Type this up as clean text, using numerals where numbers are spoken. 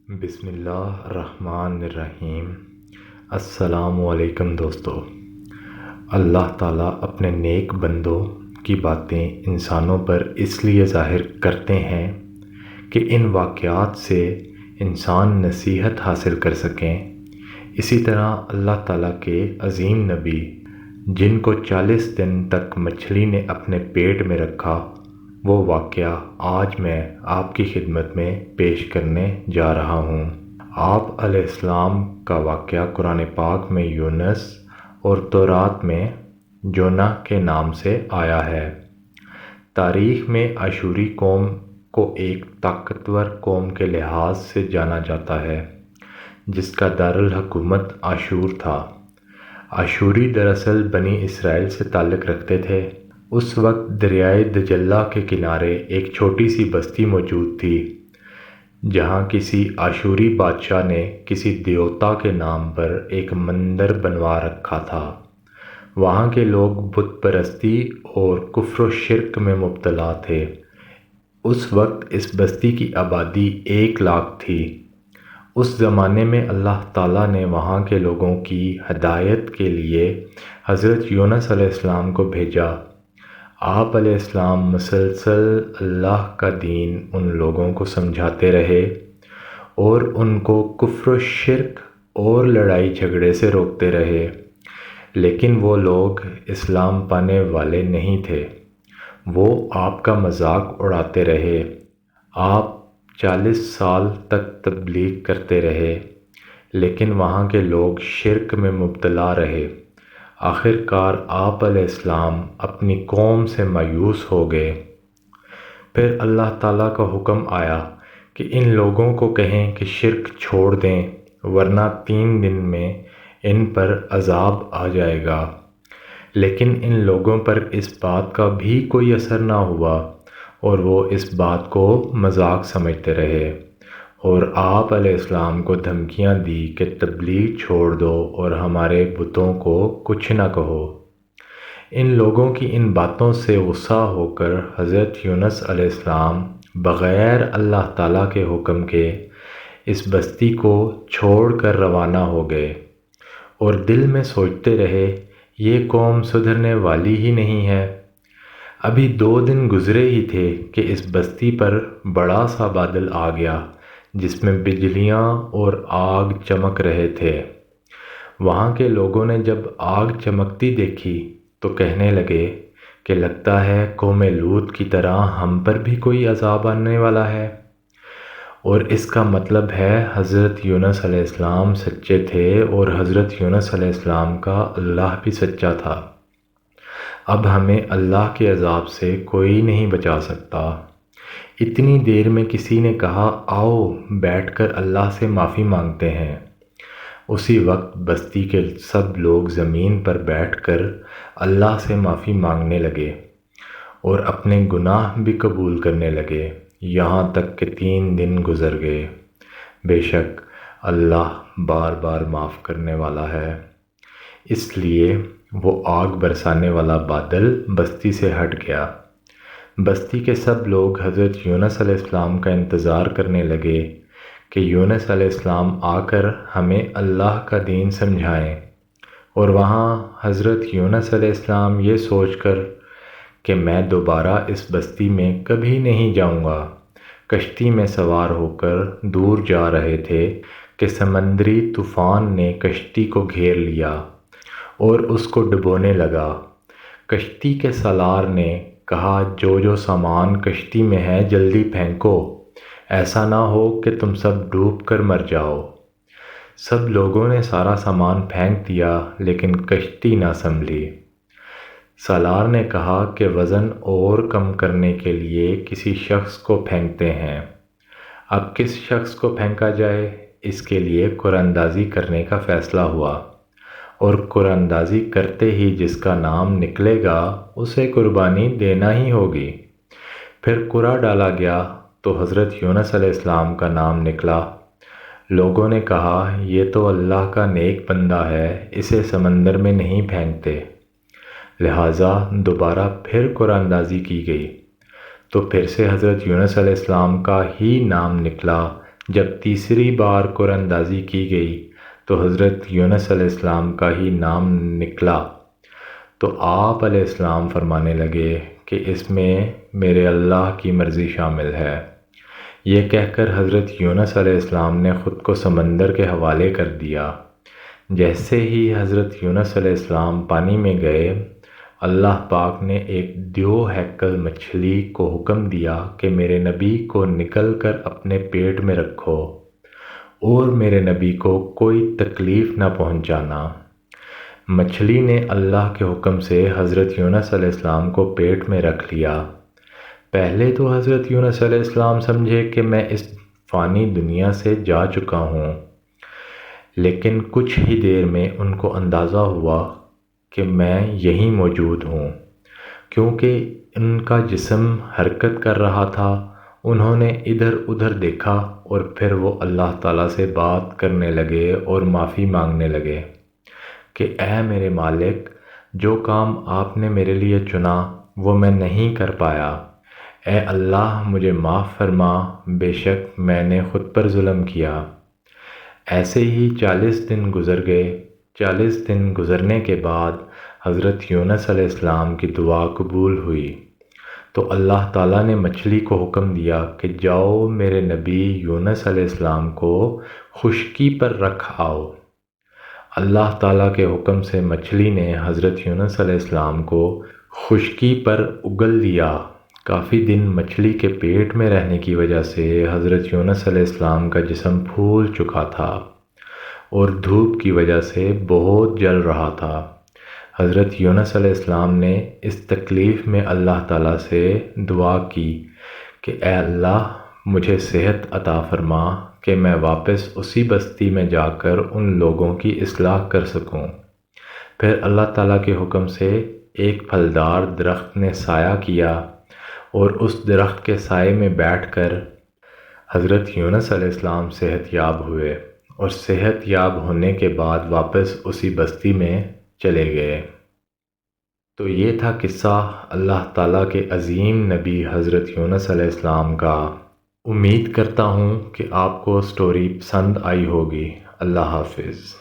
بسم اللہ الرحمن الرحیم۔ السلام علیکم دوستو۔ اللہ تعالیٰ اپنے نیک بندوں کی باتیں انسانوں پر اس لیے ظاہر کرتے ہیں کہ ان واقعات سے انسان نصیحت حاصل کر سکیں۔ اسی طرح اللہ تعالیٰ کے عظیم نبی جن کو 40 دن تک مچھلی نے اپنے پیٹ میں رکھا، وہ واقعہ آج میں آپ کی خدمت میں پیش کرنے جا رہا ہوں۔ آپ علیہ السلام کا واقعہ قرآن پاک میں یونس اور تورات میں جونہ کے نام سے آیا ہے۔ تاریخ میں آشوری قوم کو ایک طاقتور قوم کے لحاظ سے جانا جاتا ہے، جس کا دارالحکومت آشور تھا۔ آشوری دراصل بنی اسرائیل سے تعلق رکھتے تھے۔ اس وقت دریائے دجلہ کے کنارے ایک چھوٹی سی بستی موجود تھی، جہاں کسی آشوری بادشاہ نے کسی دیوتا کے نام پر ایک مندر بنوا رکھا تھا۔ وہاں کے لوگ بت پرستی اور کفر و شرک میں مبتلا تھے۔ اس وقت اس بستی کی آبادی 1 لاکھ تھی۔ اس زمانے میں اللہ تعالیٰ نے وہاں کے لوگوں کی ہدایت کے لیے حضرت یونس علیہ السلام کو بھیجا۔ آپ علیہ السلام مسلسل اللہ کا دین ان لوگوں کو سمجھاتے رہے اور ان کو کفر و شرک اور لڑائی جھگڑے سے روکتے رہے، لیکن وہ لوگ اسلام پانے والے نہیں تھے۔ وہ آپ کا مذاق اڑاتے رہے۔ آپ 40 سال تک تبلیغ کرتے رہے، لیکن وہاں کے لوگ شرک میں مبتلا رہے۔ آخر کار آپ علیہ السلام اپنی قوم سے مایوس ہو گئے۔ پھر اللہ تعالیٰ کا حکم آیا کہ ان لوگوں کو کہیں کہ شرک چھوڑ دیں، ورنہ 3 دن میں ان پر عذاب آ جائے گا۔ لیکن ان لوگوں پر اس بات کا بھی کوئی اثر نہ ہوا اور وہ اس بات کو مذاق سمجھتے رہے، اور آپ علیہ السلام کو دھمکیاں دی کہ تبلیغ چھوڑ دو اور ہمارے بتوں کو کچھ نہ کہو۔ ان لوگوں کی ان باتوں سے غصہ ہو کر حضرت یونس علیہ السلام بغیر اللہ تعالیٰ کے حکم کے اس بستی کو چھوڑ کر روانہ ہو گئے، اور دل میں سوچتے رہے یہ قوم سدھرنے والی ہی نہیں ہے۔ ابھی 2 دن گزرے ہی تھے کہ اس بستی پر بڑا سا بادل آ گیا، جس میں بجلیاں اور آگ چمک رہے تھے۔ وہاں کے لوگوں نے جب آگ چمکتی دیکھی تو کہنے لگے کہ لگتا ہے قوم لوط کی طرح ہم پر بھی کوئی عذاب آنے والا ہے، اور اس کا مطلب ہے حضرت یونس علیہ السلام سچے تھے اور حضرت یونس علیہ السلام کا اللہ بھی سچا تھا۔ اب ہمیں اللہ کے عذاب سے کوئی نہیں بچا سکتا۔ اتنی دیر میں کسی نے کہا آؤ بیٹھ کر اللہ سے معافی مانگتے ہیں۔ اسی وقت بستی کے سب لوگ زمین پر بیٹھ کر اللہ سے معافی مانگنے لگے اور اپنے گناہ بھی قبول کرنے لگے، یہاں تک کہ 3 دن گزر گئے۔ بے شک اللہ بار بار معاف کرنے والا ہے۔ اس لیے وہ آگ برسانے والا بادل بستی سے ہٹ گیا۔ بستی کے سب لوگ حضرت یونس علیہ السلام کا انتظار کرنے لگے کہ یونس علیہ السلام آ کر ہمیں اللہ کا دین سمجھائیں، اور وہاں حضرت یونس علیہ السلام یہ سوچ کر کہ میں دوبارہ اس بستی میں کبھی نہیں جاؤں گا، کشتی میں سوار ہو کر دور جا رہے تھے کہ سمندری طوفان نے کشتی کو گھیر لیا اور اس کو ڈبونے لگا۔ کشتی کے سالار نے کہا جو سامان کشتی میں ہے جلدی پھینکو، ایسا نہ ہو کہ تم سب ڈوب کر مر جاؤ۔ سب لوگوں نے سارا سامان پھینک دیا، لیکن کشتی نہ سنبھلی۔ سالار نے کہا کہ وزن اور کم کرنے کے لیے کسی شخص کو پھینکتے ہیں۔ اب کس شخص کو پھینکا جائے، اس کے لیے قرآن اندازی کرنے کا فیصلہ ہوا، اور قرآن اندازی کرتے ہی جس کا نام نکلے گا اسے قربانی دینا ہی ہوگی۔ پھر قرعہ ڈالا گیا تو حضرت یونس علیہ السلام کا نام نکلا۔ لوگوں نے کہا یہ تو اللہ کا نیک بندہ ہے، اسے سمندر میں نہیں پھینکتے۔ لہٰذا دوبارہ پھر قرعہ اندازی کی گئی تو پھر سے حضرت یونس علیہ السلام کا ہی نام نکلا، جب تیسری بار قرآن اندازی کی گئی تو حضرت یونس علیہ السلام کا ہی نام نکلا، تو آپ علیہ السلام فرمانے لگے کہ اس میں میرے اللہ کی مرضی شامل ہے۔ یہ کہہ کر حضرت یونس علیہ السلام نے خود کو سمندر کے حوالے کر دیا۔ جیسے ہی حضرت یونس علیہ السلام پانی میں گئے، اللہ پاک نے ایک دیو ہیکل مچھلی کو حکم دیا کہ میرے نبی کو نکل کر اپنے پیٹ میں رکھو اور میرے نبی کو کوئی تکلیف نہ پہنچانا۔ مچھلی نے اللہ کے حکم سے حضرت یونس علیہ السلام کو پیٹ میں رکھ لیا۔ پہلے تو حضرت یونس علیہ السلام سمجھے کہ میں اس فانی دنیا سے جا چکا ہوں، لیکن کچھ ہی دیر میں ان کو اندازہ ہوا کہ میں یہیں موجود ہوں، کیونکہ ان کا جسم حرکت کر رہا تھا۔ انہوں نے ادھر ادھر دیکھا اور پھر وہ اللہ تعالیٰ سے بات کرنے لگے اور معافی مانگنے لگے کہ اے میرے مالک، جو کام آپ نے میرے لیے چنا وہ میں نہیں کر پایا، اے اللہ مجھے معاف فرما، بے شک میں نے خود پر ظلم کیا۔ ایسے ہی 40 دن گزر گئے۔ 40 دن گزرنے کے بعد حضرت یونس علیہ السلام کی دعا قبول ہوئی، تو اللہ تعالیٰ نے مچھلی کو حکم دیا کہ جاؤ میرے نبی یونس علیہ السلام کو خشکی پر رکھ آؤ۔ اللہ تعالیٰ کے حکم سے مچھلی نے حضرت یونس علیہ السلام کو خشکی پر اگل لیا۔ کافی دن مچھلی کے پیٹ میں رہنے کی وجہ سے حضرت یونس علیہ السلام کا جسم پھول چکا تھا اور دھوپ کی وجہ سے بہت جل رہا تھا۔ حضرت یونس علیہ السلام نے اس تکلیف میں اللہ تعالیٰ سے دعا کی کہ اے اللہ مجھے صحت عطا فرما کہ میں واپس اسی بستی میں جا کر ان لوگوں کی اصلاح کر سکوں۔ پھر اللہ تعالیٰ کے حکم سے ایک پھلدار درخت نے سایہ کیا اور اس درخت کے سائے میں بیٹھ کر حضرت یونس علیہ السلام صحت یاب ہوئے، اور صحت یاب ہونے کے بعد واپس اسی بستی میں چلے گئے۔ تو یہ تھا قصہ اللہ تعالیٰ کے عظیم نبی حضرت یونس علیہ السلام کا۔ امید کرتا ہوں کہ آپ کو سٹوری پسند آئی ہوگی۔ اللہ حافظ۔